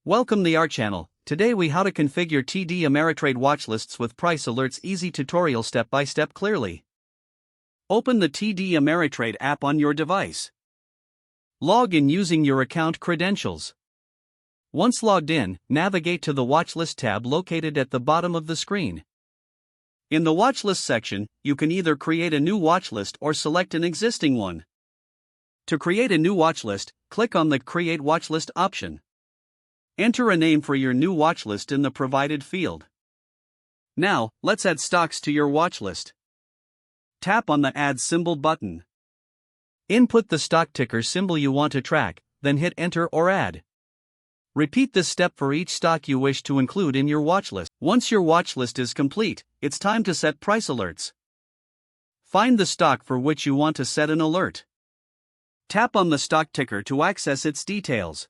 Welcome to our channel. Today we how to configure TD Ameritrade watchlists with price alerts. Easy tutorial step by step clearly. Open the TD Ameritrade app on your device. Log in using your account credentials. Once logged in, navigate to the Watchlist tab located at the bottom of the screen. In the Watchlist section, you can either create a new watchlist or select an existing one. To create a new watchlist, click on the Create Watchlist option. Enter a name for your new watchlist in the provided field. Now, let's add stocks to your watchlist. Tap on the Add Symbol button. Input the stock ticker symbol you want to track, then hit Enter or Add. Repeat this step for each stock you wish to include in your watchlist. Once your watchlist is complete, it's time to set price alerts. Find the stock for which you want to set an alert. Tap on the stock ticker to access its details.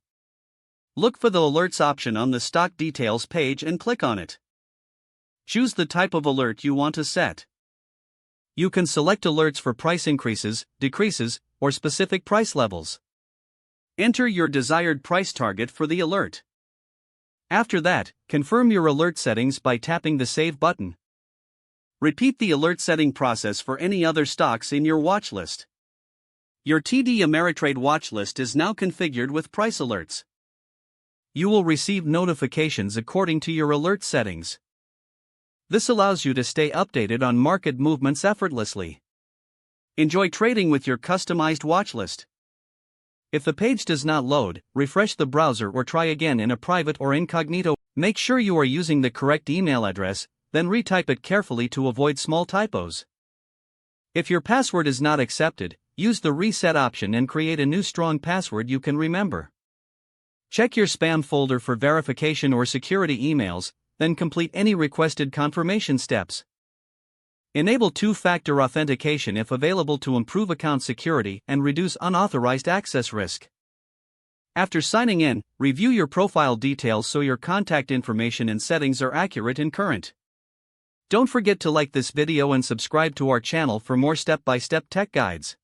Look for the Alerts option on the Stock Details page and click on it. Choose the type of alert you want to set. You can select alerts for price increases, decreases, or specific price levels. Enter your desired price target for the alert. After that, confirm your alert settings by tapping the Save button. Repeat the alert setting process for any other stocks in your watchlist. Your TD Ameritrade watchlist is now configured with price alerts. You will receive notifications according to your alert settings. This allows you to stay updated on market movements effortlessly. Enjoy trading with your customized watchlist. If the page does not load, refresh the browser or try again in a private or incognito. Make sure you are using the correct email address, then retype it carefully to avoid small typos. If your password is not accepted, use the reset option and create a new strong password you can remember. Check your spam folder for verification or security emails, then complete any requested confirmation steps. Enable two-factor authentication if available to improve account security and reduce unauthorized access risk. After signing in, review your profile details so your contact information and settings are accurate and current. Don't forget to like this video and subscribe to our channel for more step-by-step tech guides.